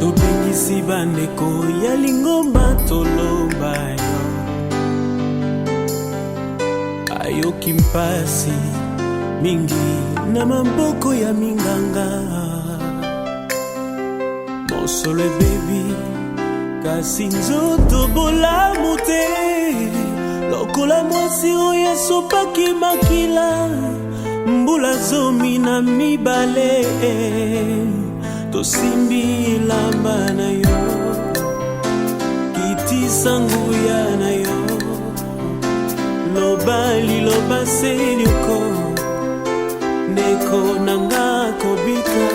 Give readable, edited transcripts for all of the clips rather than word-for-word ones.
tobengisi bandeko ya lingomba toloba yo ayoki mpasi mingi na maboko ya minganga mosolo ebebi kasi nzoto bolamu te lokola mwasi oyo esopaki makila mbula zomi na mibale tosimbi elamba na yo kitisa nguya na yo loba liloba senyoko ndeko nanga kobika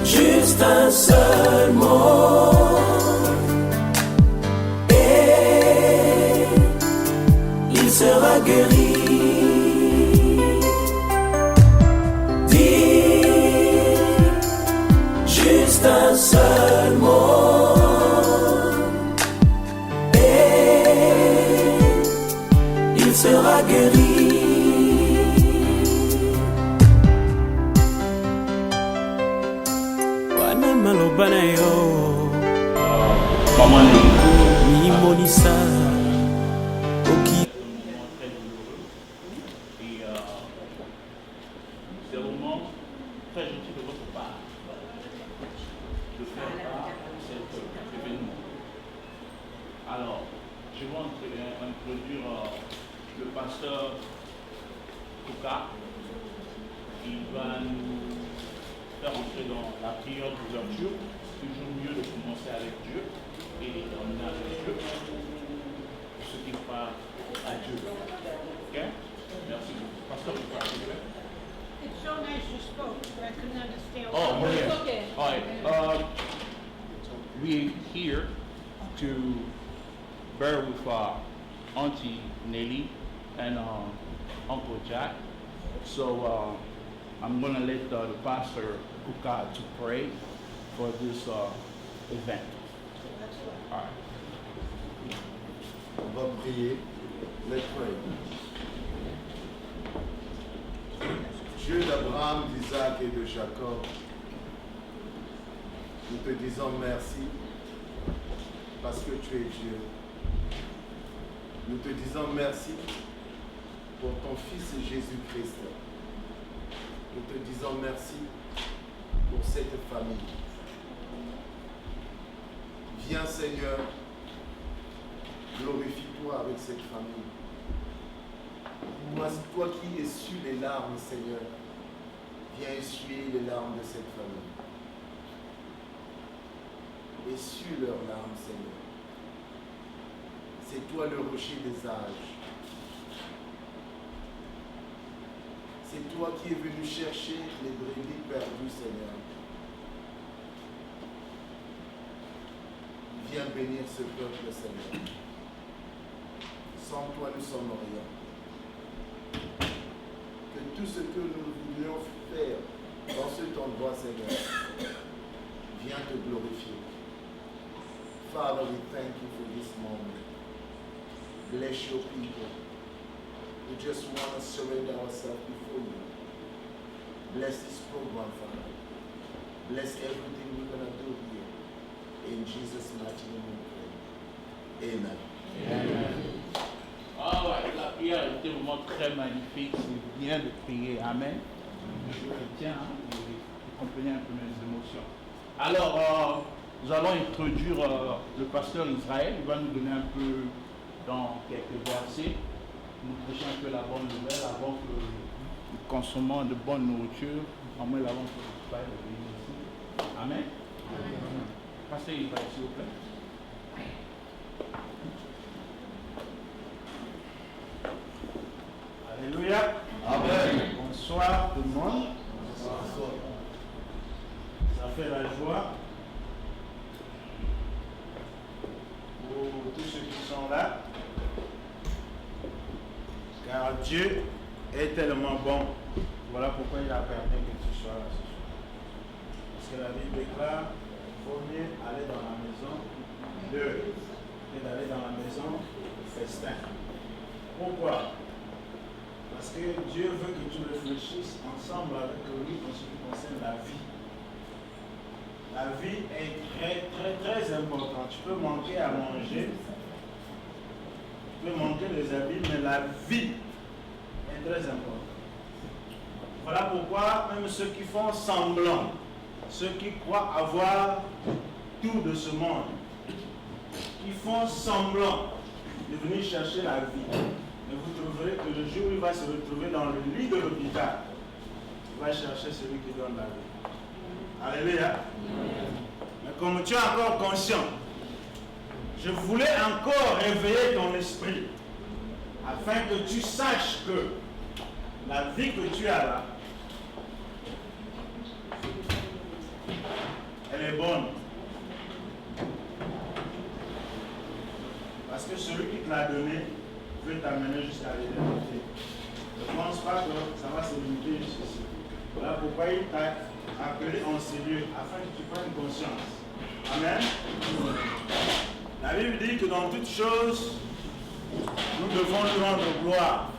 juste un seul mot et il sera guéri. Dis juste un seul mot et il sera guéri. Malobana yo maman ni monisa oki et c'est vraiment très gentil de votre part de faire cet événement. Alors je vais introduire le pasteur Kouka qui va nous faire entrer dans la prière d'ouverture. Toujours mieux de commencer avec Dieu et de terminer avec Dieu. Ce qui part à Dieu. Ok? Merci beaucoup. Pasteur, vous parlez, s'il vous plaît. It's so nice you spoke, but I couldn't understand. Oh, yes. Okay. All right. We're here to bear with Auntie Nelly and Uncle Jack. So I'm going to let the pastor Kuka to pray for this event. All right. On va prier. Let's pray. Dieu d'Abraham, d'Isaac et de Jacob, nous te disons merci parce que tu es Dieu. Nous te disons merci pour ton Fils Jésus-Christ. Nous te disons merci pour cette famille. Viens Seigneur, glorifie-toi avec cette famille. Toi qui essuies les larmes Seigneur, viens essuyer les larmes de cette famille. Essuie leurs larmes Seigneur. C'est toi le rocher des âges. C'est toi qui es venu chercher les brebis perdues, Seigneur. Viens bénir ce peuple, Seigneur. Sans toi, nous sommes rien. Que tout ce que nous voulions faire dans cet endroit, Seigneur, viens te glorifier. Father, we thank you for this moment. Bless your people. We just want to surrender ourselves before you. Bless this program, Father. Bless everything we're going to do here. In Jesus' mighty name we pray. Amen. Amen. Ah ouais, la prière était vraiment très magnifique. C'est bien de prier. Amen. Je tiens, vous comprenez un peu mes émotions. Alors, nous allons introduire le pasteur Israël. Il va nous donner un peu dans quelques versets. Nous prêchons un peu la bonne nouvelle avant que nous consommions de bonne nourriture. En moins, avant que nous soyons ici. Amen. Pasteur Israël, s'il vous plaît. Alléluia. Amen. Bonsoir tout le monde. Ça fait la joie pour tous ceux qui sont là. Car Dieu est tellement bon. Voilà pourquoi il a permis que tu sois là ce soir. Parce que la Bible déclare qu'il faut mieux aller dans la maison de que d'aller dans la maison du festin. Pourquoi? Parce que Dieu veut que tu réfléchisses ensemble avec lui en ce qui concerne la vie. La vie est très, très, très importante. Tu peux manquer à manger, tu peux manquer les habits, mais la vie est très importante. Voilà pourquoi même ceux qui font semblant, ceux qui croient avoir tout de ce monde, qui font semblant de venir chercher la vie, mais vous trouverez que le jour où il va se retrouver dans le lit de l'hôpital, il va chercher celui qui donne la vie. Alléluia. Mais comme tu es encore conscient, je voulais encore réveiller ton esprit afin que tu saches que la vie que tu as là, elle est bonne. Parce que celui qui te l'a donné veut t'amener jusqu'à l'éternité. Ne pense pas que ça va se limiter jusqu'ici. Voilà pourquoi il t'a appelé en ces lieux, afin que tu prennes conscience. Amen. La Bible dit que dans toutes choses, nous devons lui rendre gloire.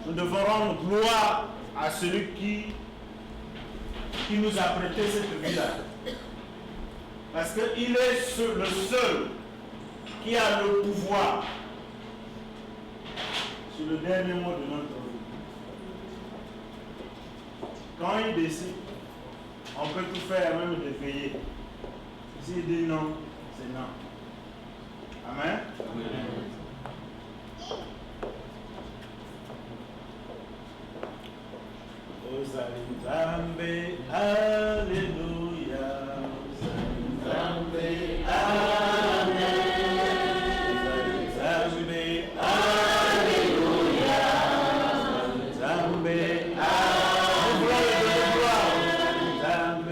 Nous devons rendre gloire à celui qui nous a prêté cette vie-là. Parce qu'il est le seul qui a le pouvoir sur le dernier mot de notre vie. Quand il décide, on peut tout faire, même de veiller. S'il dit non, c'est non. Amen. Osalinzambe, Alléluia. Osalinzambe, Amen. Osalinzambe, Alléluia. Osalinzambe,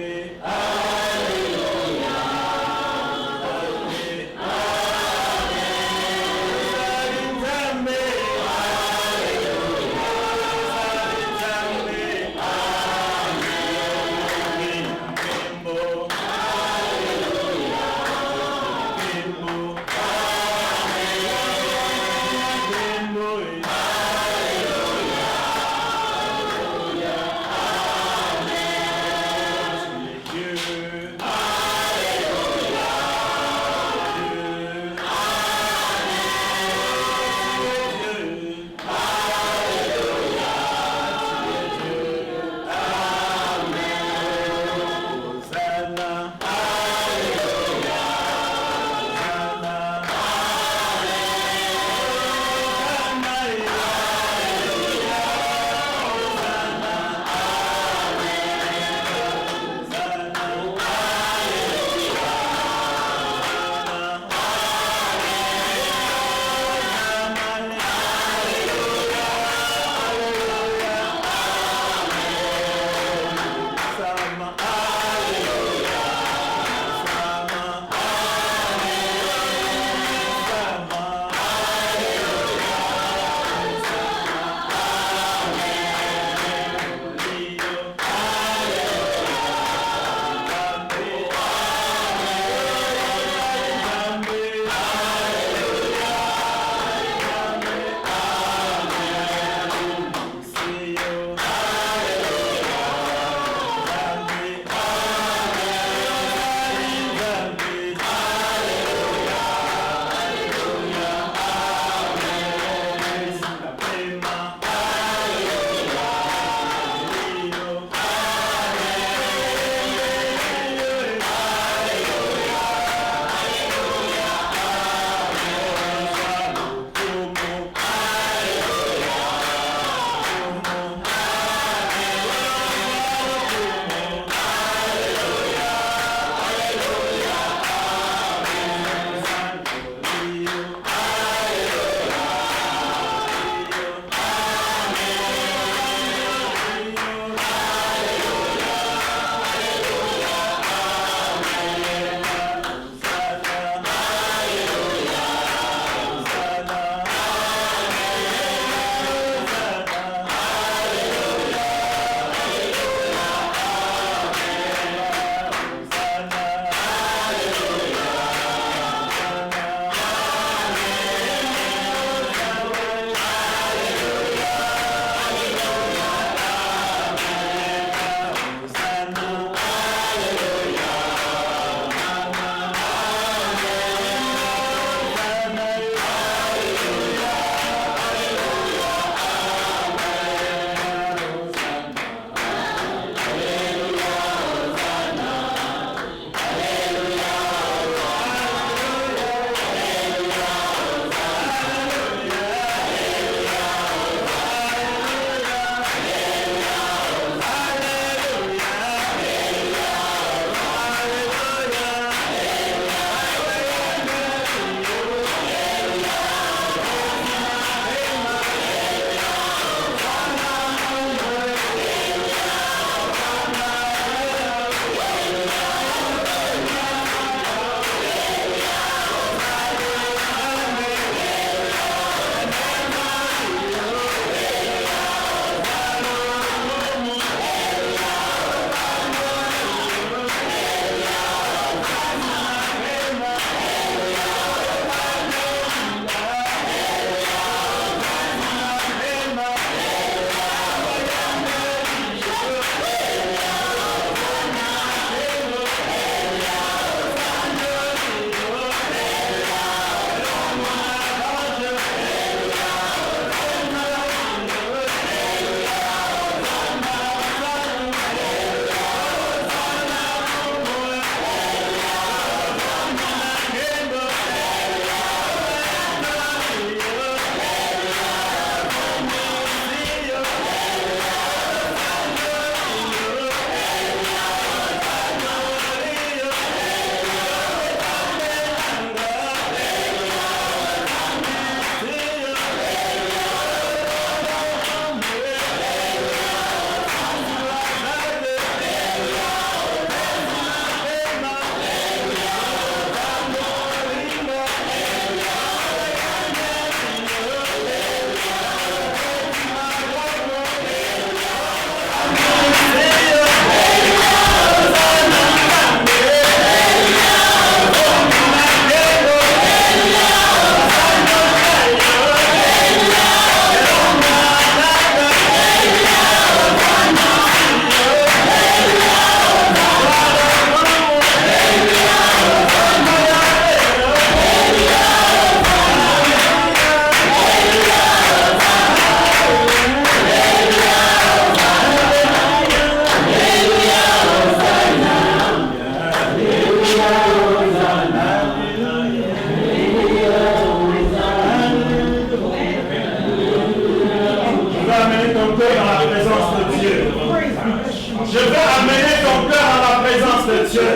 Je veux amener ton cœur à la présence de Dieu.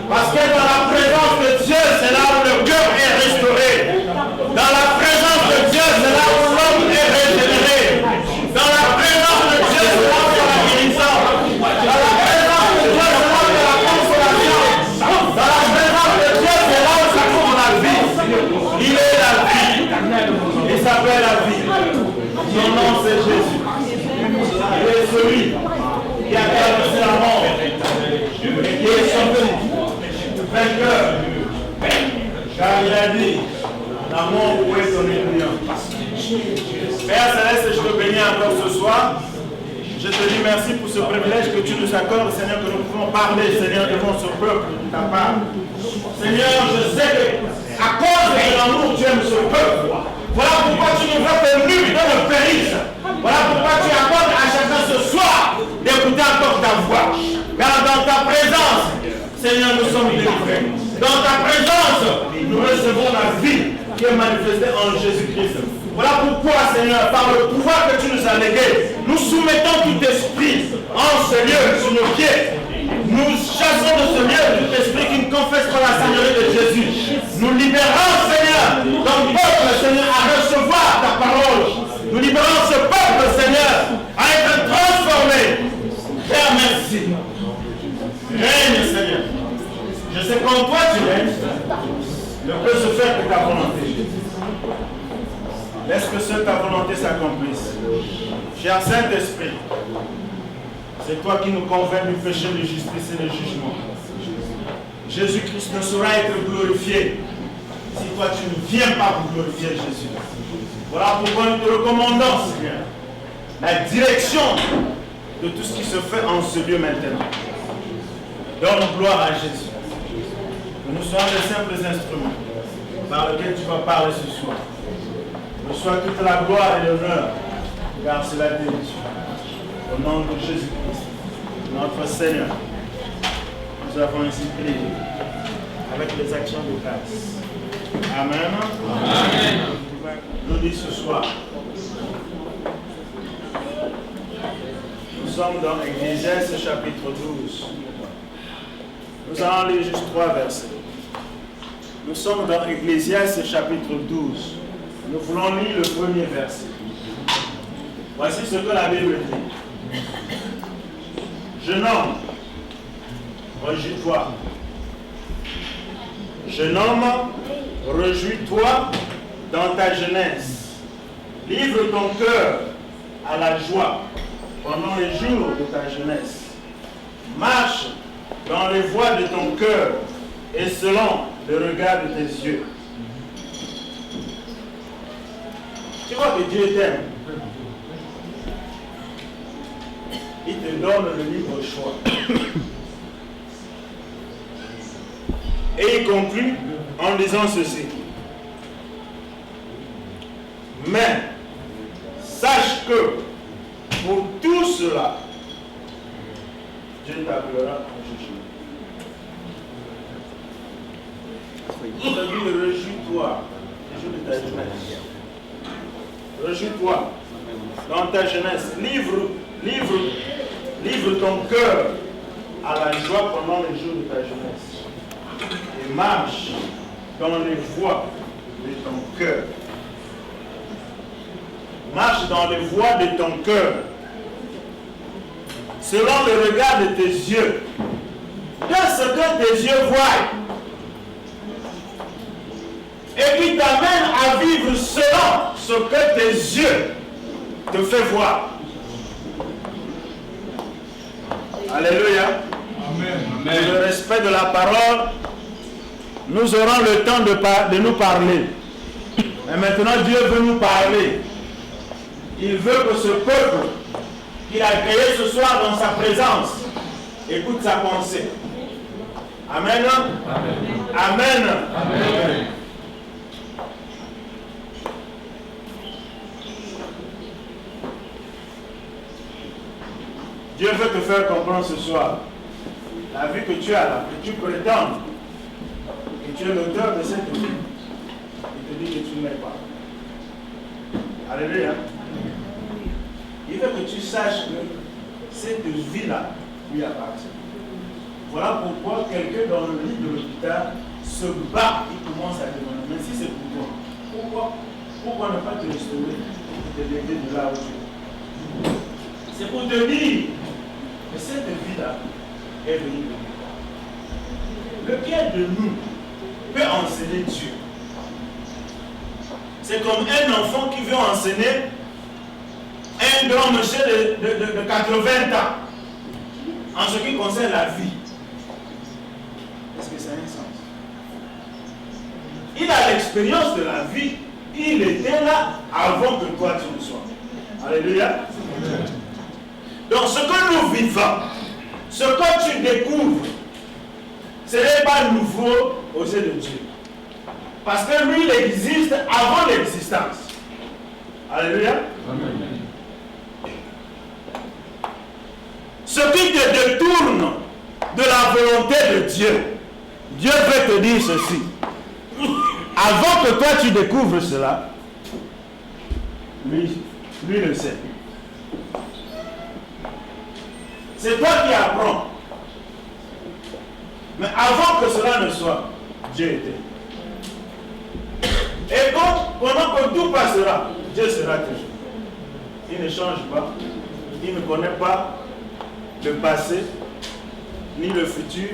Parce que dans la présence de Dieu, c'est là où le cœur est restauré. Dans la présence de Dieu, c'est là où l'homme est régénéré. Dans la présence de Dieu, c'est là où il y a la guérison. Dans la présence de Dieu, c'est là où il y a la consolation. Dans la présence de Dieu, c'est là où ça trouve la vie. Il est la vie. Il s'appelle la vie. Son nom, c'est Jésus. Il est celui qui a traversé la mort et qui est sorti vainqueur. Car il a dit, la mort, où est ton union? Père Céleste, je te bénis encore ce soir. Je te dis merci pour ce privilège que tu nous accordes, Seigneur, que nous pouvons parler, Seigneur, devant ce peuple de ta part. Seigneur, je sais que à cause de l'amour, tu aimes ce peuple. Voilà pourquoi tu nous veux que nul ne le périsse. Voilà pourquoi tu accordes à chacun ce soir d'écouter encore ta voix. Car dans ta présence, Seigneur, nous sommes délivrés. Dans ta présence, nous recevons la vie qui est manifestée en Jésus-Christ. Voilà pourquoi, Seigneur, par le pouvoir que tu nous as légué, nous soumettons tout esprit en ce lieu, sous nos pieds. Nous chassons de ce lieu tout esprit qui ne confesse pas la Seigneurie de Jésus. Nous libérons, Seigneur, ton peuple, Seigneur, à recevoir ta parole. Nous libérons ce peuple, Seigneur, à être transformé. Père, merci. Règne, Seigneur. Je sais qu'en toi tu règnes, ne peut se faire que ta volonté. Laisse que seule ta volonté s'accomplisse. Cher Saint-Esprit, c'est toi qui nous convaincs du péché, de justice et du jugement. Jésus-Christ ne saura être glorifié si toi tu ne viens pas pour glorifier Jésus. Voilà pourquoi nous te recommandons, Seigneur, la direction de tout ce qui se fait en ce lieu maintenant. Donne gloire à Jésus. Que nous soyons de simples instruments par lesquels tu vas parler ce soir. Reçois toute la gloire et l'honneur, car c'est la bénédiction. Au nom de Jésus-Christ, notre Seigneur, nous avons ainsi prié avec les actions de grâce. Amen. Amen. Nous dit ce soir, nous sommes dans Ecclésiaste chapitre 12. Nous allons lire juste 3 versets. Nous sommes dans Ecclésiaste chapitre 12. Nous voulons lire le premier verset. Voici ce que la Bible dit. Jeune homme, réjouis-toi. Jeune homme, réjouis-toi dans ta jeunesse. Livre ton cœur à la joie pendant les jours de ta jeunesse. Marche dans les voies de ton cœur et selon le regard de tes yeux. Tu vois que Dieu t'aime. Il te donne le libre choix. Et il conclut en disant ceci. Mais sache que pour tout cela, Dieu t'appellera en jugement. Il te dit, réjouis-toi les jours de ta jeunesse. Réjouis-toi dans ta jeunesse. Livre ton cœur à la joie pendant les jours de ta jeunesse. Et marche dans les voies de ton cœur. Marche dans les voies de ton cœur. Selon le regard de tes yeux. De ce que tes yeux voient. Et qui t'amène à vivre selon ce que tes yeux te font voir. Alléluia. Amen. Pour le respect de la parole, nous aurons le temps de nous parler. Mais maintenant, Dieu veut nous parler. Il veut que ce peuple qu'il a créé ce soir dans sa présence écoute sa pensée. Amen. Amen. Amen. Amen. Dieu veut te faire comprendre ce soir la vie que tu as là, que tu prétends que tu es l'auteur de cette vie. Il te dit que tu ne l'es pas. Alléluia. Il veut que tu saches que cette vie-là lui appartient. Voilà pourquoi quelqu'un dans le lit de l'hôpital se bat et commence à demander, mais si c'est pour toi, pourquoi ne pas te restaurer et te lever de là où tu es? C'est pour te dire que cette vie-là est venue de nous. Lequel de nous peut enseigner Dieu? C'est comme un enfant qui veut enseigner un grand monsieur de 80 ans en ce qui concerne la vie. Est-ce que ça a un sens? Il a l'expérience de la vie. Il était là avant que toi tu le sois. Alléluia. Donc ce que nous vivons, ce que tu découvres, ce n'est pas nouveau aux yeux de Dieu. Parce que lui, il existe avant l'existence. Alléluia. Amen. Ce qui te détourne de la volonté de Dieu, Dieu veut te dire ceci. Avant que toi tu découvres cela, lui le sait. C'est toi qui apprends. Mais avant que cela ne soit, Dieu était. Et pendant que tout passera, Dieu sera toujours. Il ne change pas. Il ne connaît pas le passé, ni le futur.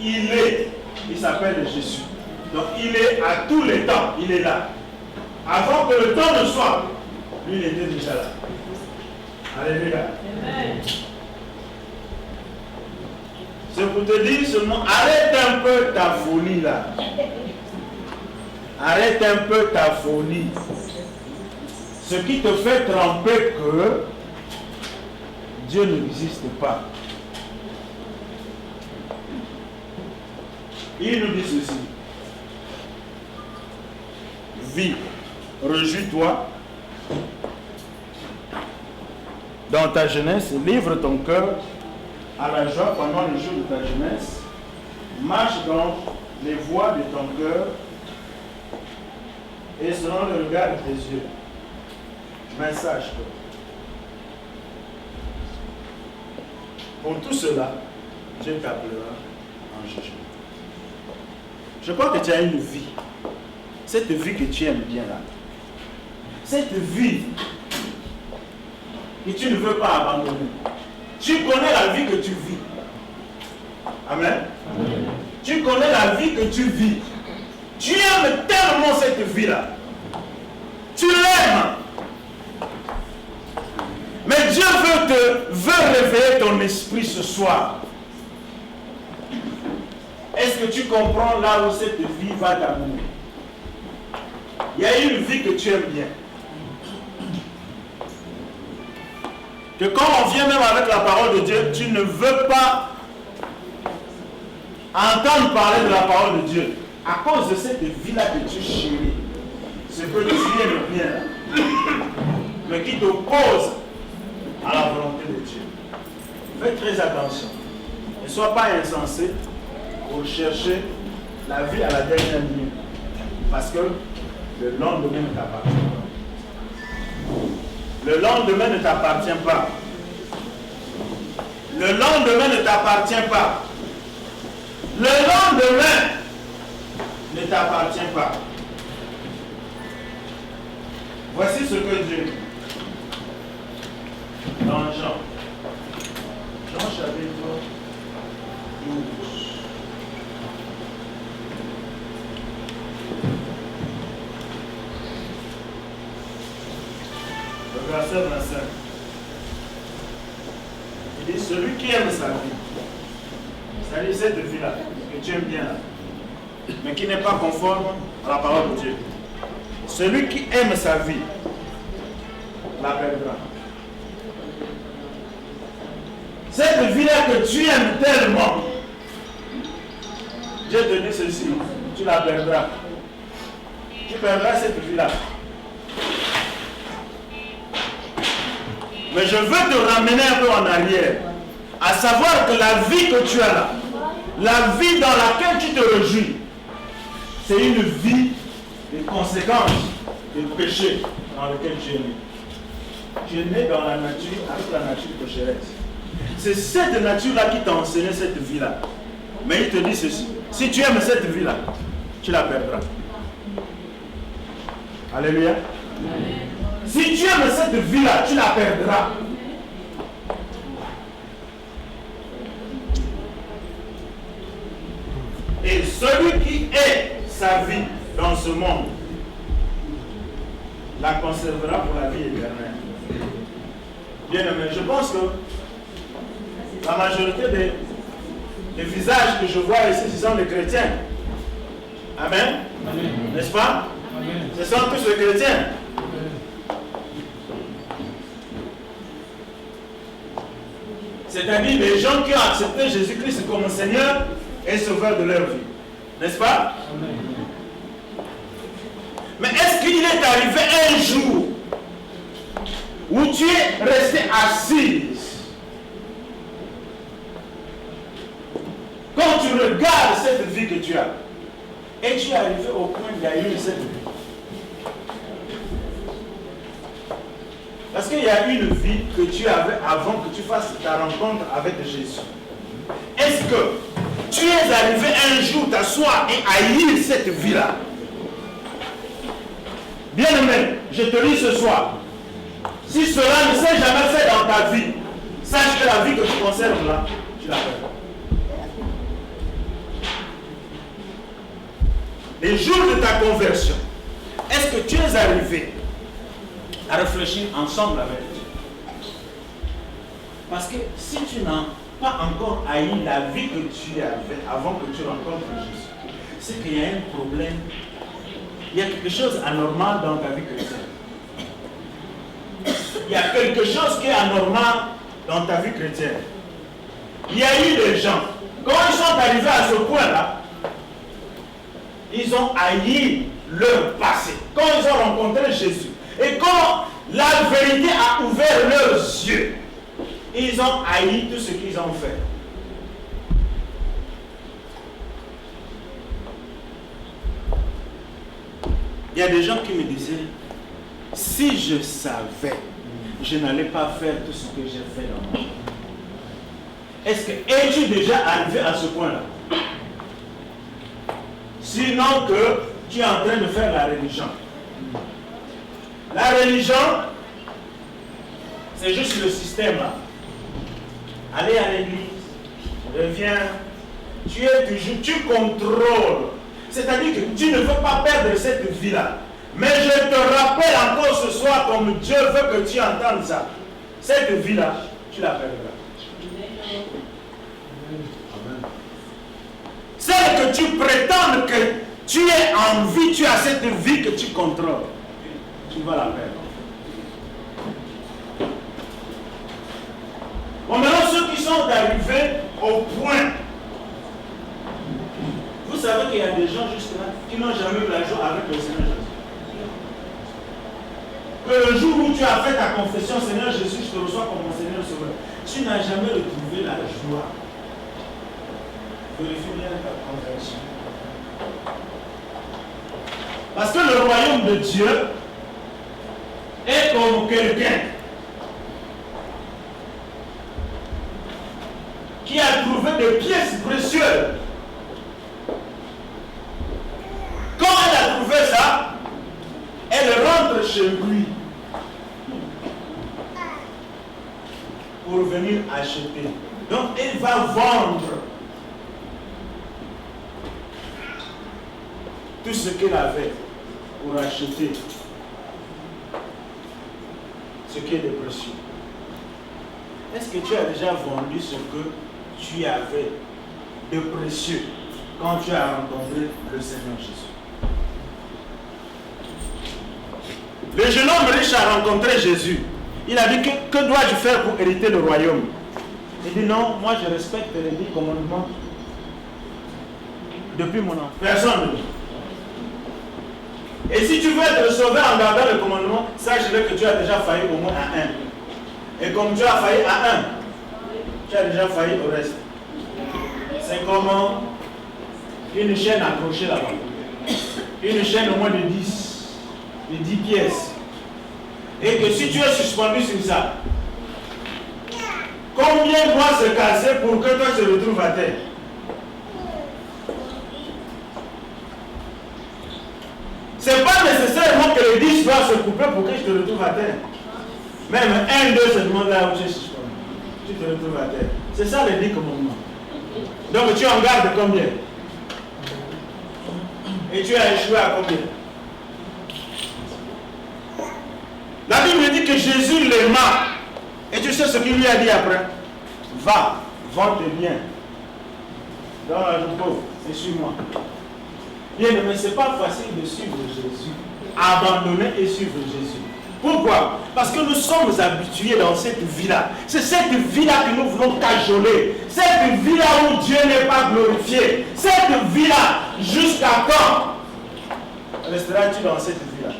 Il s'appelle Jésus. Donc il est à tous les temps, il est là. Avant que le temps ne soit, lui il était déjà là. Alléluia. Amen. C'est pour te dire seulement, arrête un peu ta folie là. Arrête un peu ta folie. Ce qui te fait tremper que Dieu n'existe pas. Il nous dit ceci. Vis, réjouis-toi dans ta jeunesse, livre ton cœur à la joie pendant les jours de ta jeunesse. Marche dans les voies de ton cœur et selon le regard de tes yeux. Mais sache-toi. Pour tout cela, Dieu t'appellera en jugement. Je crois que tu as une vie. Cette vie que tu aimes bien là. Cette vie que tu ne veux pas abandonner. Tu connais la vie que tu vis. Amen. Amen. Tu connais la vie que tu vis. Tu aimes tellement cette vie-là. Tu l'aimes. Mais Dieu veut réveiller ton esprit ce soir. Est-ce que tu comprends là où cette vie va t'amener? Il y a une vie que tu aimes bien. Que quand on vient même avec la parole de Dieu, tu ne veux pas entendre parler de la parole de Dieu. À cause de cette vie-là que tu chéris. Ce que tu aimes bien là. Mais qui t'oppose à la volonté de Dieu. Fais très attention. Ne sois pas insensé pour chercher la vie à la dernière minute. Parce que le lendemain ne t'appartient pas. Le lendemain ne t'appartient pas. Le lendemain ne t'appartient pas. Le lendemain ne t'appartient pas. Voici ce que Dieu dit. Dans Jean chapitre 12. Le verset 25. Il dit, celui qui aime sa vie, c'est-à-dire cette vie-là, que tu aimes bien là, mais qui n'est pas conforme à la parole de Dieu. Celui qui aime sa vie, la perdra. Cette vie-là que tu aimes tellement, Dieu te dit ceci, tu la perdras. Tu perdras cette vie-là. Mais je veux te ramener un peu en arrière, à savoir que la vie que tu as là, la vie dans laquelle tu te réjouis, c'est une vie de conséquences du péché dans lequel tu es né. Tu es né dans la nature avec la nature pécheresse. C'est cette nature-là qui t'a enseigné cette vie-là. Mais il te dit ceci. Si tu aimes cette vie-là, tu la perdras. Alléluia. Si tu aimes cette vie-là, tu la perdras. Et celui qui est sa vie dans ce monde la conservera pour la vie éternelle. Bien aimé, je pense que la majorité des visages que je vois ici, ce sont des chrétiens. Amen. N'est-ce pas? Amen. Ce sont tous les chrétiens. C'est-à-dire les gens qui ont accepté Jésus-Christ comme Seigneur et Sauveur de leur vie. N'est-ce pas? Amen. Mais est-ce qu'il est arrivé un jour où tu es resté assise quand tu regardes cette vie que tu as et tu es arrivé au point de gagner cette vie? Parce qu'il y a une vie que tu avais avant que tu fasses ta rencontre avec Jésus. Est-ce que tu es arrivé un jour t'asseoir et haïr cette vie-là? Bien-aimé, je te dis ce soir, si cela ne s'est jamais fait dans ta vie, sache que la vie que tu conserves là, tu la perds. Les jours de ta conversion, est-ce que tu es arrivé à réfléchir ensemble avec Dieu? Parce que si tu n'as pas encore haï la vie que tu avais avant que tu rencontres Jésus, c'est qu'il y a un problème. Il y a quelque chose d'anormal dans ta vie chrétienne. Il y a quelque chose qui est anormal dans ta vie chrétienne. Il y a eu des gens, quand ils sont arrivés à ce point-là, ils ont haï leur passé. Quand ils ont rencontré Jésus, et quand la vérité a ouvert leurs yeux, ils ont haï tout ce qu'ils ont fait. Il y a des gens qui me disaient, si je savais, je n'allais pas faire tout ce que j'ai fait dans ma vie. Est-ce que es-tu déjà arrivé à ce point-là? Sinon que tu es en train de faire la religion. La religion, c'est juste le système là. Aller à l'église, reviens, tu es toujours, tu contrôles. C'est-à-dire que tu ne veux pas perdre cette vie-là. Mais je te rappelle encore ce soir, comme Dieu veut que tu entendes ça. Cette vie-là, tu la perdras. Celle que tu prétends que tu es en vie, tu as cette vie que tu contrôles. Tu vas la perdre. Bon, maintenant, ceux qui sont arrivés au point. Vous savez qu'il y a des gens jusque-là qui n'ont jamais eu la joie avec le Seigneur Jésus. Que le jour où tu as fait ta confession, Seigneur Jésus, je te reçois comme mon Seigneur Sauveur, tu n'as jamais retrouvé la joie. Vérifie bien ta conversion. Parce que le royaume de Dieu est comme quelqu'un qui a trouvé des pièces précieuses. Quand elle a trouvé ça, elle rentre chez lui pour venir acheter. Donc elle va vendre tout ce qu'elle avait pour acheter ce qui est de précieux. Est-ce que tu as déjà vendu ce que tu avais de précieux quand tu as rencontré le Seigneur Jésus? Le jeune homme riche a rencontré Jésus. Il a dit, que dois-je faire pour hériter le royaume? Il dit, non, moi je respecte les 10 commandements depuis mon enfance. Personne ne dit. Et si tu veux être sauvé en gardant le commandement, sache-le que tu as déjà failli au moins à un. Et comme tu as failli à un, tu as déjà failli au reste. C'est comme une chaîne accrochée là-bas. Une chaîne au moins de 10 pièces. et que si tu es suspendu sur ça, combien doit se casser pour que toi tu te retrouves à terre? C'est pas nécessairement que les 10 doivent se couper pour que je te retrouve à terre. Même 1, 2 se demande là où tu es suspendu. Tu te retrouves à terre. C'est ça les 10 commandements. Donc tu en gardes combien? Et tu as échoué à combien? La Bible dit que Jésus l'aima. Et tu sais ce qu'il lui a dit après? Va, vends tes biens dans la pauvre et suis-moi. Bien, mais ce n'est pas facile de suivre Jésus. Abandonner et suivre Jésus. Pourquoi? Parce que nous sommes habitués dans cette vie-là. C'est cette vie-là que nous voulons cajoler. Cette vie-là où Dieu n'est pas glorifié. Cette vie-là, jusqu'à quand resteras-tu dans cette vie-là?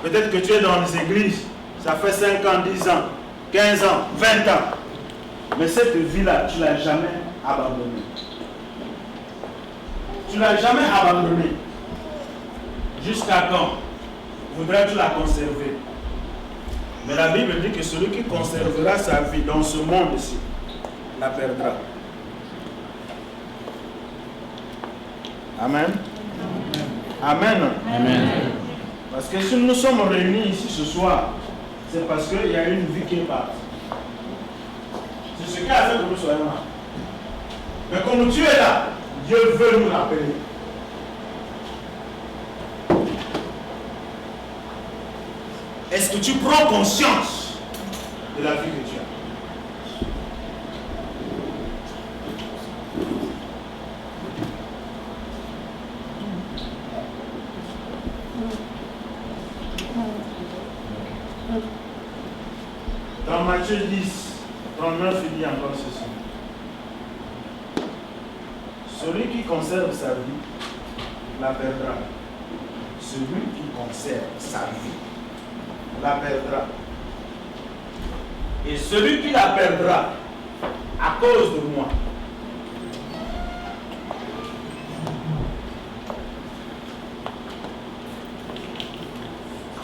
Peut-être que tu es dans les églises. Ça fait 5 ans, 10 ans, 15 ans, 20 ans. Mais cette vie-là, tu ne l'as jamais abandonnée. Tu ne l'as jamais abandonnée. Jusqu'à quand voudrais-tu la conserver? Mais la Bible dit que celui qui conservera sa vie dans ce monde-ci la perdra. Amen. Amen. Amen. Parce que si nous sommes réunis ici ce soir, c'est parce qu'il y a une vie qui est partie. C'est ce qui a fait que nous soyons là. Mais comme tu es là, Dieu veut nous rappeler. Est-ce que tu prends conscience de la vie que tu as? Dans Matthieu 10, 39, il dit encore ceci. Celui qui conserve sa vie la perdra. Celui qui conserve sa vie la perdra. Et celui qui la perdra à cause de moi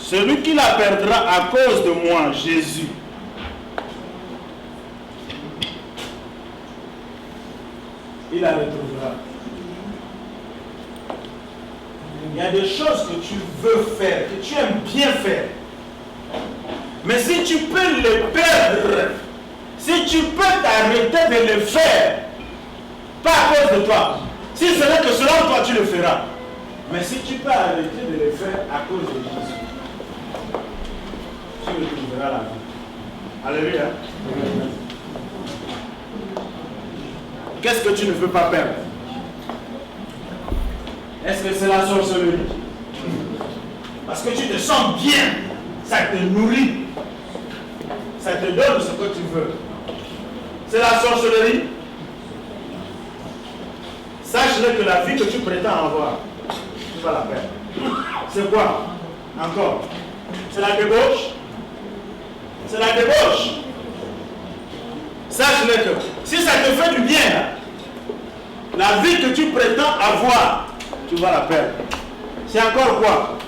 celui qui la perdra à cause de moi, Jésus, il la retrouvera. Il y a des choses que tu veux faire, que tu aimes bien faire. Mais si tu peux les perdre, si tu peux t'arrêter de les faire, pas à cause de toi, si ce n'est que selon toi tu le feras. Mais si tu peux arrêter de les faire à cause de Jésus, tu retrouveras la vie. Alléluia. Qu'est-ce que tu ne veux pas perdre? Est-ce que c'est la sorcellerie? Parce que tu te sens bien, ça te nourrit, ça te donne ce que tu veux. C'est la sorcellerie? Sache-le que la vie que tu prétends avoir, tu vas la perdre. C'est quoi? Encore? C'est la débauche? C'est la débauche. Sache-le que si ça te fait du bien, la vie que tu prétends avoir, tu vas la perdre. C'est encore quoi?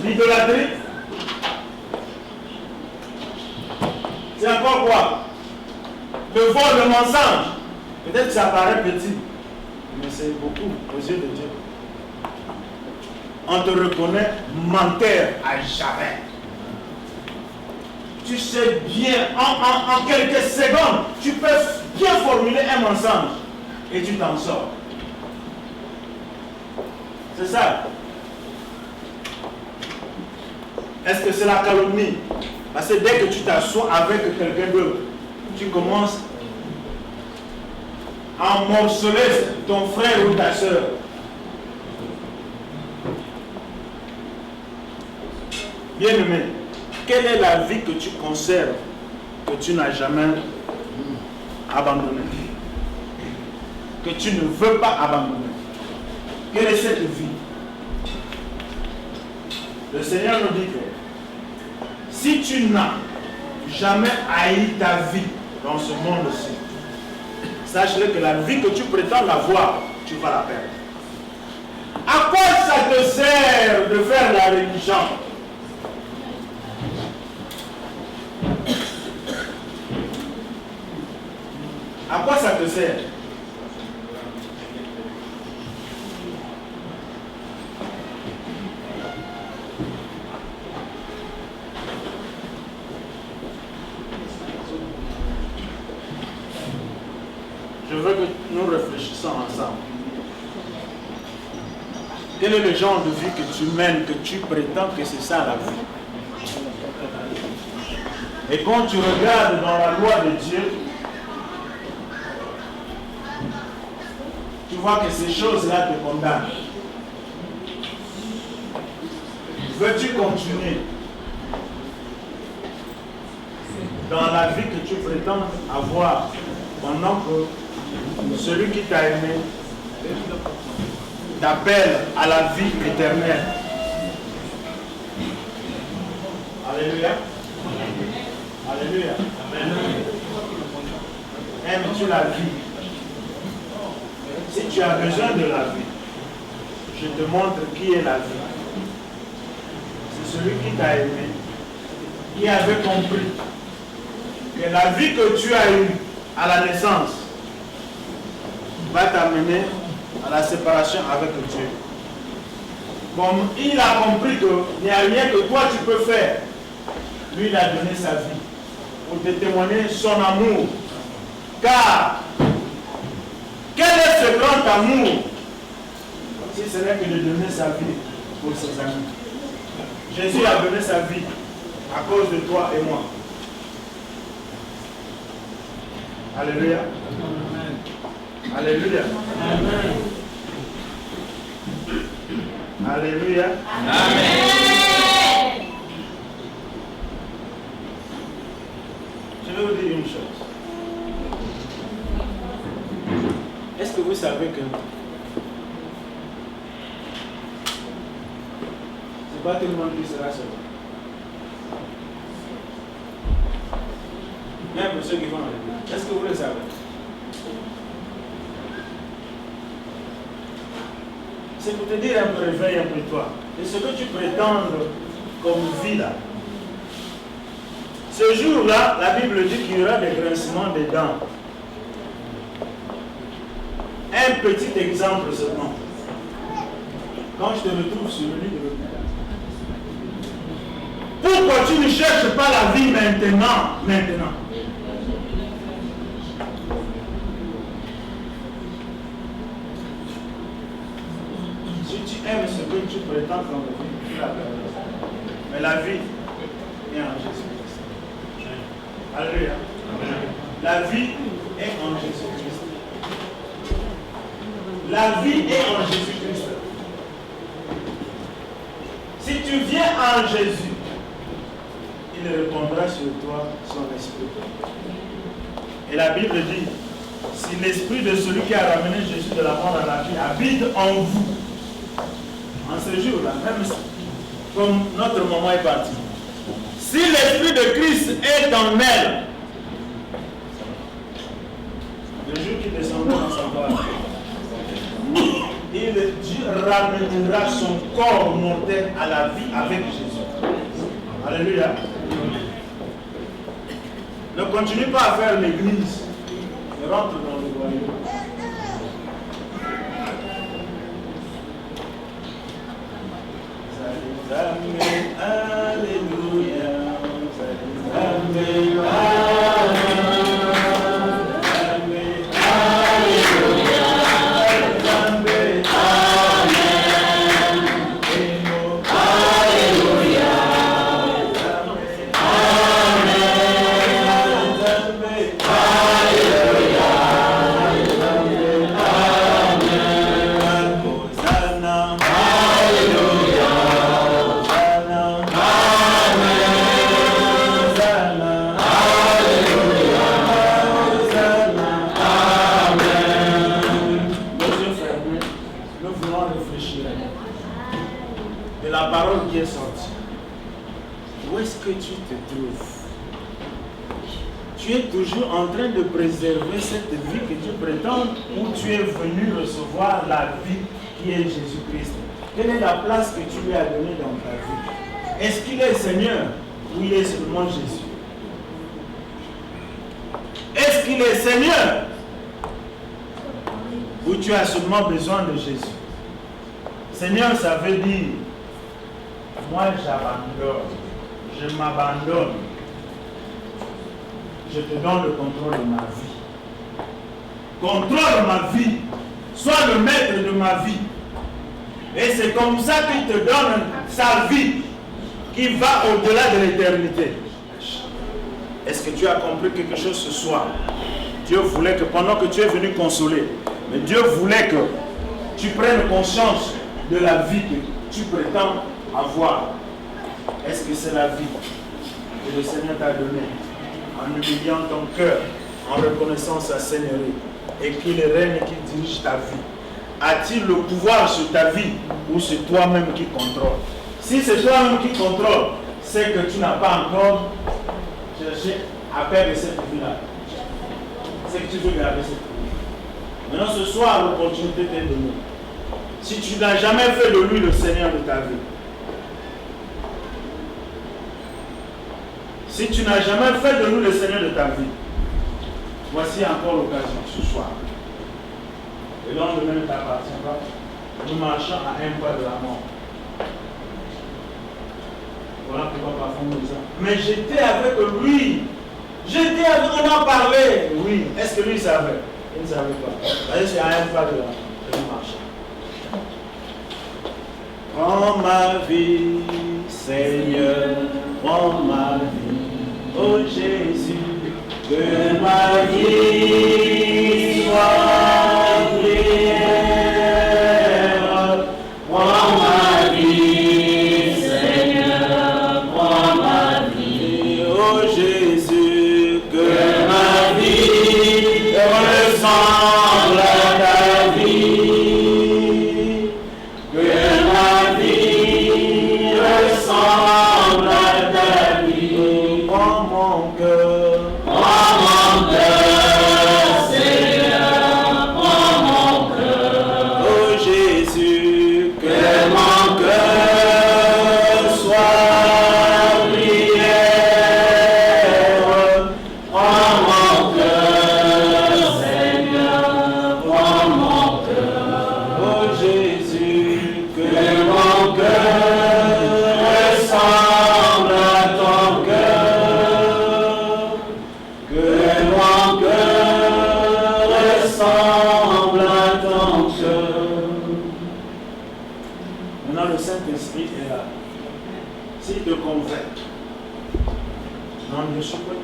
L'idolâtrie? C'est encore quoi? Le vol, le mensonge. Peut-être que ça paraît petit, mais c'est beaucoup aux yeux de Dieu. On te reconnaît menteur à jamais. Tu sais bien, en quelques secondes, tu peux bien formuler un mensonge et tu t'en sors. C'est ça. Est-ce que c'est la calomnie? Parce que dès que tu t'assois avec quelqu'un d'autre, tu commences à morceler ton frère ou ta soeur. Bien-aimé, quelle est la vie que tu conserves, que tu n'as jamais abandonnée, que tu ne veux pas abandonner? Quelle est cette vie? Le Seigneur nous dit que si tu n'as jamais haï ta vie dans ce monde-ci, sache-le que la vie que tu prétends l'avoir, tu vas la perdre. À quoi te sert de faire la religion? À quoi ça te sert? Je veux que nous réfléchissions ensemble. Quel est le genre de vie que tu mènes, que tu prétends que c'est ça la vie? Et quand tu regardes dans la loi de Dieu, tu vois que ces choses-là te condamnent. Veux-tu continuer dans la vie que tu prétends avoir pendant que celui qui t'a aimé t'appelle à la vie éternelle? Alléluia. Alléluia. Aimes-tu la vie? Si tu as besoin de la vie, je te montre qui est la vie. C'est celui qui t'a aimé, qui avait compris que la vie que tu as eue à la naissance va t'amener à la séparation avec Dieu. Comme il a compris qu'il n'y a rien que toi tu peux faire, lui il a donné sa vie pour te témoigner son amour. Car quel est ce grand amour si ce n'est que de donner sa vie pour ses amis? Jésus a donné sa vie à cause de toi et moi. Alléluia. Alléluia. Alléluia. Amen. Je vais vous dire une chose. Est-ce que vous savez que c'est pas tout le monde qui sera sauvé? Même pour ceux qui vont à l'église. Est-ce que vous le savez? C'est pour te dire un peu, réveille un peu toi. Et ce que tu prétends comme vie là. Ce jour-là, la Bible dit qu'il y aura des grincements des dents. Un petit exemple seulement. Quand je te retrouve sur le lit de l'hôpital. Pourquoi tu ne cherches pas la vie maintenant? Si tu aimes ce que tu prétends comme vie, tu la perds. Mais la vie est en Jésus-Christ. Alléluia. La vie est en Jésus-Christ. La vie est en Jésus-Christ. Si tu viens en Jésus, il répandra sur toi son esprit. Et la Bible dit, si l'esprit de celui qui a ramené Jésus de la mort à la vie habite en vous, en ce jour-là, même comme notre maman est partie, si l'esprit de Christ est en elle, le jour qui descendra dans sa gloire, Dieu ramènera son corps mortel à la vie avec Jésus. Alléluia. Ne continue pas à faire l'église. Rentre dans le royaume. Alléluia. Tu es toujours en train de préserver cette vie que tu prétends, où tu es venu recevoir la vie qui est Jésus-Christ. Quelle est la place que tu lui as donnée dans ta vie? Est-ce qu'il est Seigneur ou il est seulement Jésus? Est-ce qu'il est Seigneur ou tu as seulement besoin de Jésus? Seigneur, ça veut dire, moi j'abandonne, je m'abandonne, je te donne le contrôle de ma vie. Contrôle ma vie, sois le maître de ma vie. Et c'est comme ça qu'il te donne sa vie qui va au-delà de l'éternité. Est-ce que tu as compris quelque chose ce soir? Dieu voulait que pendant que tu es venu consoler, mais Dieu voulait que tu prennes conscience de la vie que tu prétends avoir. Est-ce que c'est la vie que le Seigneur t'a donnée en humiliant ton cœur, en reconnaissant sa Seigneurie et qu'il règne et qu'il dirige ta vie? A-t-il le pouvoir sur ta vie ou c'est toi-même qui contrôle? Si c'est toi-même qui contrôle, c'est que tu n'as pas encore cherché à perdre cette vie-là. C'est que tu veux garder cette vie. Maintenant ce soir, l'opportunité t'est donnée. Si tu n'as jamais fait de lui le Seigneur de ta vie, si tu n'as jamais fait de lui le Seigneur de ta vie, voici encore l'occasion ce soir. Et le lendemain ne t'appartient pas. Nous marchons à un pas de la mort. Voilà pourquoi parfois nous disons, mais j'étais avec lui. J'étais avec lui, on en parlait. Oui, est-ce que lui savait? Il ne savait pas. C'est à un pas de la mort. Et nous marchons. Prends ma vie, Seigneur, prends ma vie, oh Jésus, que ma vie soit prière. Prends ma vie, Seigneur, prends ma vie, oh Jésus, que ma vie ressemble à ta vie.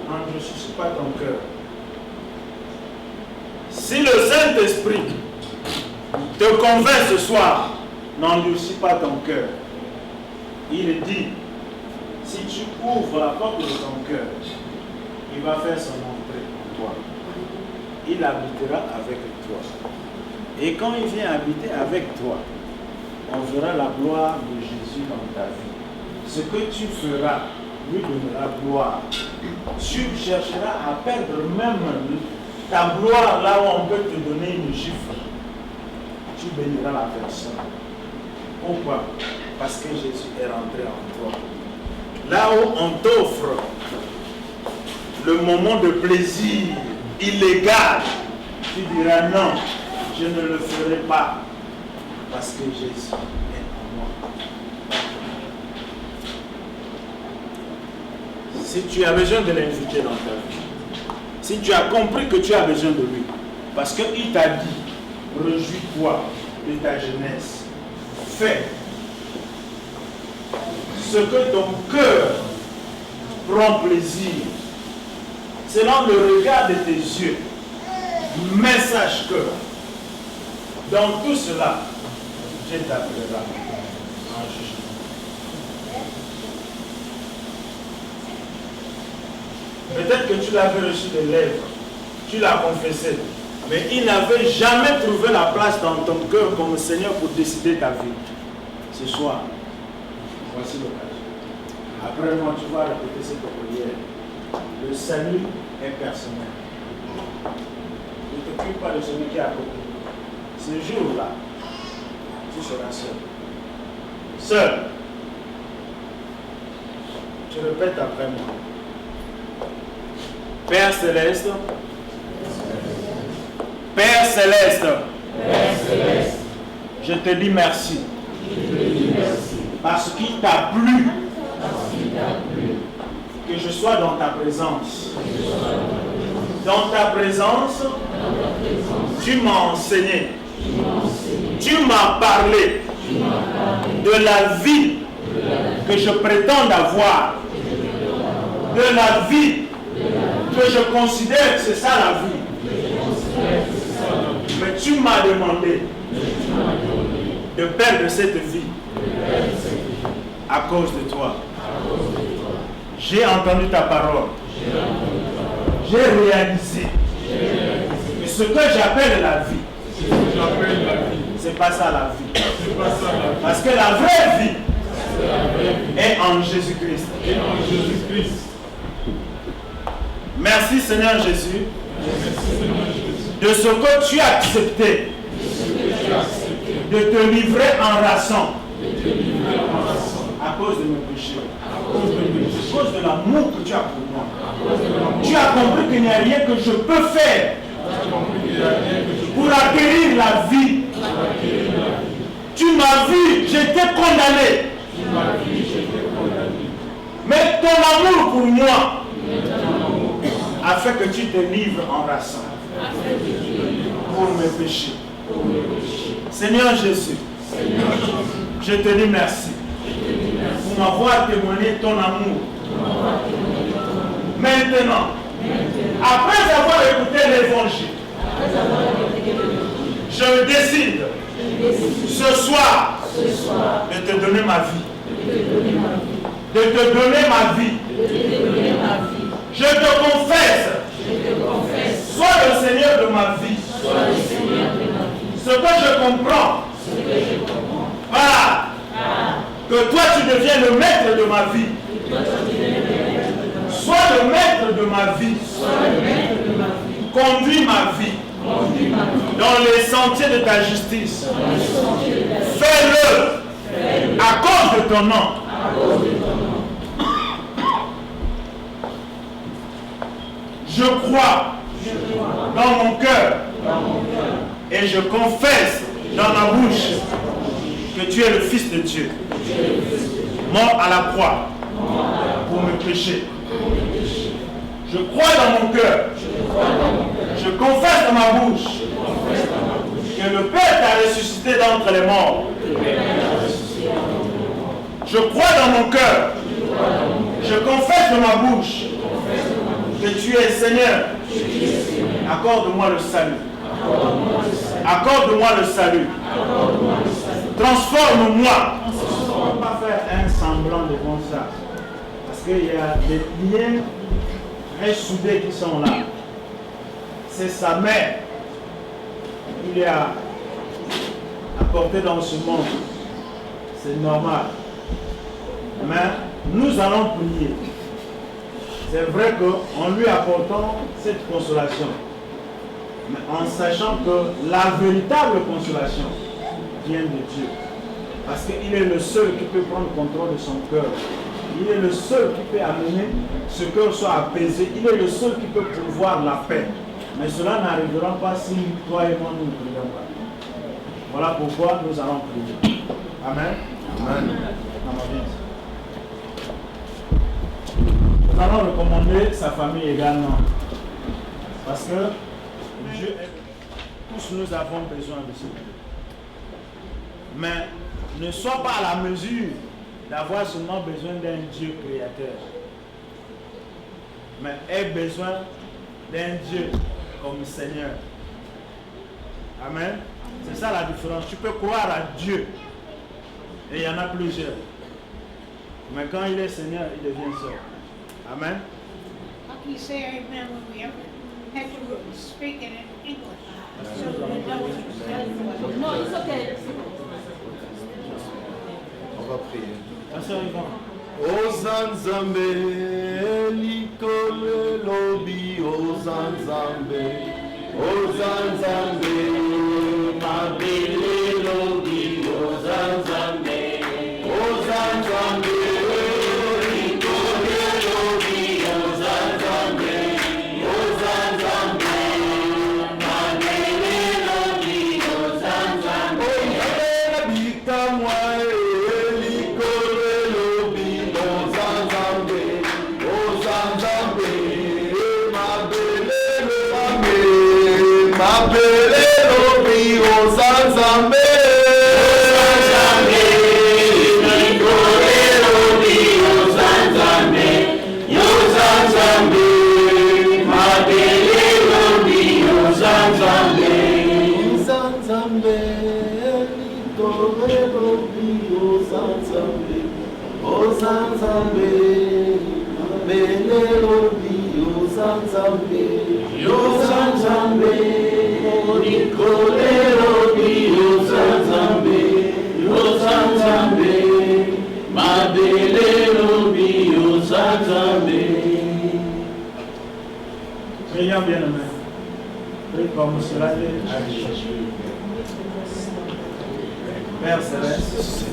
N'endurcis pas ton cœur. Si le Saint-Esprit te convainc ce soir, n'endurcis pas ton cœur. Il dit, si tu ouvres la porte de ton cœur, il va faire son entrée en toi. Il habitera avec toi. Et quand il vient habiter avec toi, on verra la gloire de Jésus dans ta vie. Ce que tu feras lui donnera gloire. Tu chercheras à perdre même ta gloire là où on peut te donner une gifle. Tu béniras la personne. Pourquoi? Parce que Jésus est rentré en toi. Là où on t'offre le moment de plaisir illégal, tu diras non, je ne le ferai pas. Parce que Jésus est en moi. Si tu as besoin de l'inviter dans ta vie, si tu as compris que tu as besoin de lui, parce qu'il t'a dit, réjouis-toi de ta jeunesse, fais ce que ton cœur prend plaisir, selon le regard de tes yeux, mais sache que dans tout cela, Dieu t'appellera en jugement. Peut-être que tu l'avais reçu des lèvres, tu l'as confessé, mais il n'avait jamais trouvé la place dans ton cœur comme Seigneur pour décider ta vie. Ce soir, voici l'occasion. Après moi, tu vas répéter cette prière. Le salut est personnel. Ne t'occupe pas de celui qui est à côté. Ce jour-là, tu seras seul. Seul. Tu répètes après moi. Père Céleste. Père Céleste. Je te dis merci. Parce qu'il t'a plu que je sois dans ta présence. Dans ta présence, tu m'as enseigné. Tu m'as parlé de la vie que je prétends avoir. De la vie que je considère que c'est ça la vie. Mais tu m'as demandé de perdre cette vie à cause de toi. J'ai entendu ta parole. J'ai réalisé que ce que j'appelle la vie, c'est pas ça la vie. Parce que la vraie vie est en Jésus-Christ. Merci Seigneur Jésus de ce que tu as accepté de te livrer en rançon à cause de mes péchés, à cause de l'amour que tu as pour moi. Tu as compris qu'il n'y a rien que je peux faire pour acquérir la vie. Tu m'as vu, j'étais condamné. Mais ton amour pour moi a fait que tu te livres en rançon pour mes péchés. Seigneur Jésus, je te dis merci pour m'avoir témoigné ton amour. Maintenant, après avoir écouté l'évangile, je décide ce soir de te donner ma vie. De te donner ma vie. Je te confesse, sois le Seigneur de ma vie. Ce que je comprends, que toi tu deviens le maître de ma vie. Sois le maître de ma vie. Conduis ma vie dans les sentiers de ta justice. Fais-le à cause de ton nom. Je crois dans mon cœur et je confesse dans ma bouche que tu es le Fils de Dieu, mort à la croix pour mes péchés. Je crois dans mon cœur, je confesse dans ma bouche que le Père t'a ressuscité d'entre les morts. Je crois dans mon cœur, je confesse dans ma bouche que tu es Seigneur. Accorde-moi le salut. Accorde-moi le salut. Transforme-moi. On ne peut pas faire un semblant devant ça. Parce qu'il y a des liens très soudés qui sont là. C'est sa mère qui lui a apporté dans ce monde. C'est normal. Mais nous allons prier. C'est vrai qu'en lui apportant cette consolation, mais en sachant que la véritable consolation vient de Dieu. Parce qu'il est le seul qui peut prendre contrôle de son cœur. Il est le seul qui peut amener ce cœur soit apaisé. Il est le seul qui peut pouvoir la paix. Mais cela n'arrivera pas si toi et moi nous ne prions pas. Voilà pourquoi nous allons prier. Amen. Amen. Nous allons recommander sa famille également. Parce que Dieu est... Tous nous avons besoin de ce Dieu. Mais ne sois pas à la mesure d'avoir seulement besoin d'un Dieu créateur. Mais aie besoin d'un Dieu comme Seigneur. Amen. C'est ça la différence. Tu peux croire à Dieu. Et il y en a plusieurs. Mais quand il est Seigneur, il devient seul. Amen. How can you say amen when we ever have to speak it in English? So we know what you're saying. No, it's okay. On va prier. Pasteur Yvan. Ozanzambe, likole lobi, Ozanzambe, Ozanzambe, mabele lobi, Ozanzambe, Mabele lobi ozanzambe. Prions bien aimé. Prie comme cela est arrivé. Père Céleste,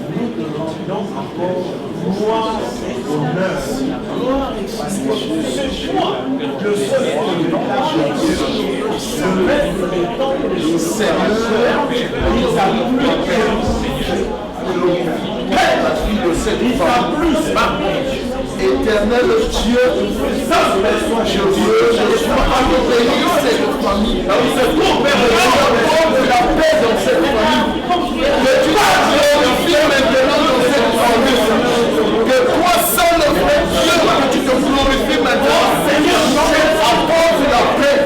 nous te rendons encore gloire et honneur. Parce que c'est toi le seul le maître des temps et des Seigneur, il t'a plus Éternel Dieu, je veux bénir cette famille. Je apporte la paix dans cette famille. Que tu vas glorifier maintenant dans cette famille. Que toi seul, frère Dieu, que tu te glorifies maintenant. Seigneur, apporte la paix.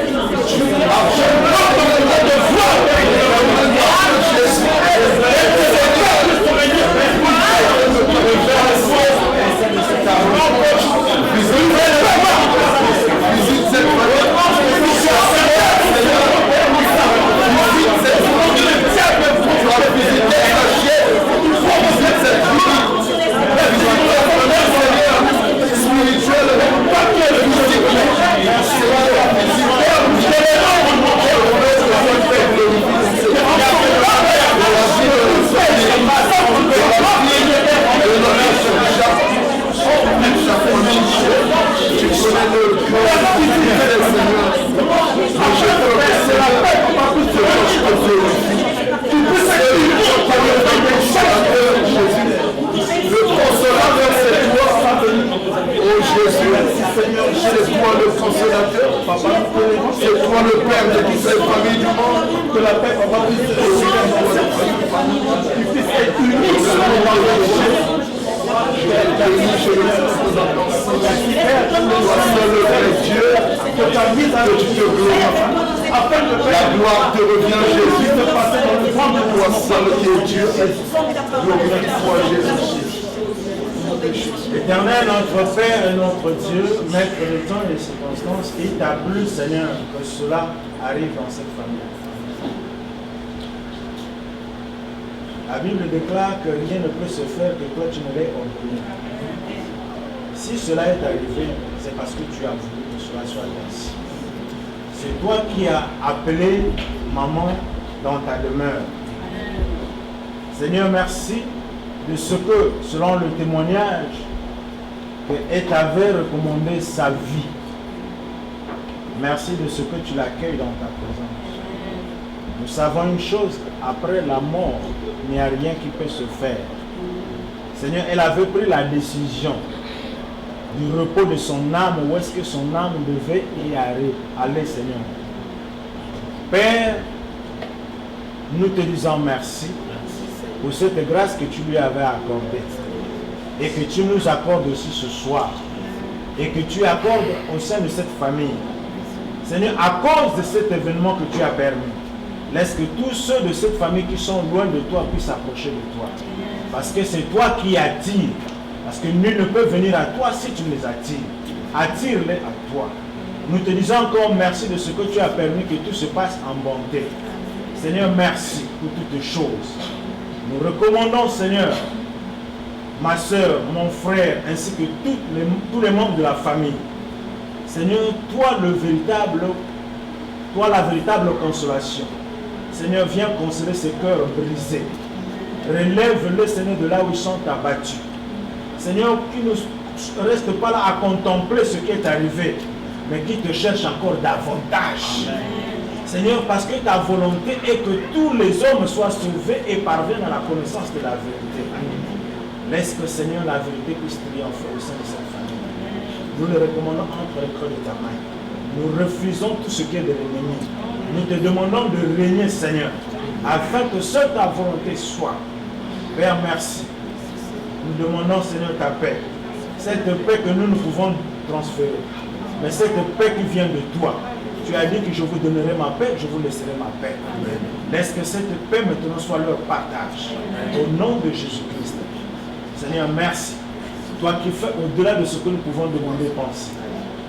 C'est toi le consolateur, papa. C'est toi le Père de toutes les familles du monde. Que la paix, papa, tu puisses être unique sur le Dieu, que ta vie que tu te glorifies. La gloire te revient, Jésus. Toi seul qui es Dieu, glorifie-toi, Jésus. Éternel, notre Père et notre Dieu, Maître du temps et des circonstances, il t'a plu, Seigneur, que cela arrive dans cette famille. La Bible déclare que rien ne peut se faire que toi tu ne l'aies ordonné. Si cela est arrivé, c'est parce que tu as voulu que cela soit ainsi. C'est toi qui as appelé maman dans ta demeure. Seigneur, merci de ce que, selon le témoignage, qu'elle t'avait recommandé sa vie. Merci de ce que tu l'accueilles dans ta présence. Nous savons une chose, après la mort, il n'y a rien qui peut se faire. Seigneur, elle avait pris la décision du repos de son âme, où est-ce que son âme devait y aller, Seigneur. Père, nous te disons merci pour cette grâce que tu lui avais accordée et que tu nous accordes aussi ce soir et que tu accordes au sein de cette famille. Seigneur, à cause de cet événement que tu as permis, laisse que tous ceux de cette famille qui sont loin de toi puissent s'approcher de toi. Parce que c'est toi qui attires. Parce que nul ne peut venir à toi si tu les attires. Attire-les à toi. Nous te disons encore merci de ce que tu as permis que tout se passe en bonté. Seigneur, merci pour toutes choses. Nous recommandons, Seigneur, ma soeur, mon frère, ainsi que tous les membres de la famille. Seigneur, toi la véritable consolation. Seigneur, viens consoler ces cœurs brisés. Relève-les, Seigneur, de là où ils sont abattus. Seigneur, qui ne reste pas là à contempler ce qui est arrivé, mais qui te cherche encore davantage. Seigneur, parce que ta volonté est que tous les hommes soient sauvés et parviennent à la connaissance de la vérité. Laisse que, Seigneur, la vérité puisse triompher au sein de cette famille. Nous le recommandons entre les creux de ta main. Nous refusons tout ce qui est de l'ennemi. Nous te demandons de régner, Seigneur, afin que seule ta volonté soit. Père, merci. Nous demandons, Seigneur, ta paix. Cette paix que nous pouvons transférer. Mais cette paix qui vient de toi. Tu as dit que je vous donnerai ma paix, je vous laisserai ma paix. Laisse que cette paix maintenant soit leur partage. Au nom de Jésus-Christ. Seigneur, merci. Toi qui fais au-delà de ce que nous pouvons demander et penser.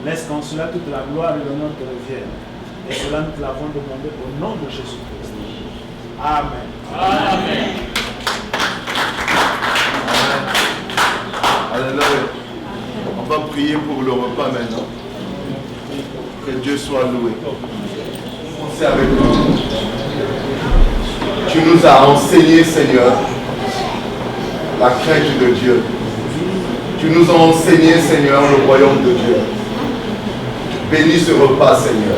Laisse qu'en cela toute la gloire et l'honneur te reviennent. Et cela nous te l'avons demandé au nom de Jésus-Christ. Amen. Amen. Alléluia. On va prier pour le repas maintenant. Que Dieu soit loué. Pensez avec nous. Tu nous as enseigné, Seigneur, la crainte de Dieu. Tu nous as enseigné, Seigneur, le royaume de Dieu. Bénis ce repas, Seigneur.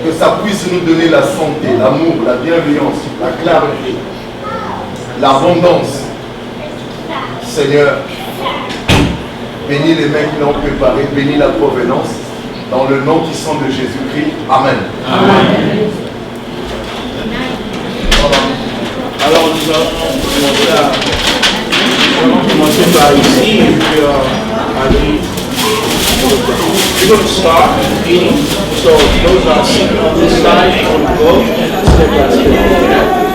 Que ça puisse nous donner la santé, l'amour, la bienveillance, la clarté, l'abondance. Seigneur, bénis les mains qui l'ont préparé, bénis la provenance. Dans le nom qui sont de Jésus-Christ. Amen. Amen. Alors nous allons commencer par ici et puis aller. We're going to start eating. So those are sitting on this side, on the go, step by step.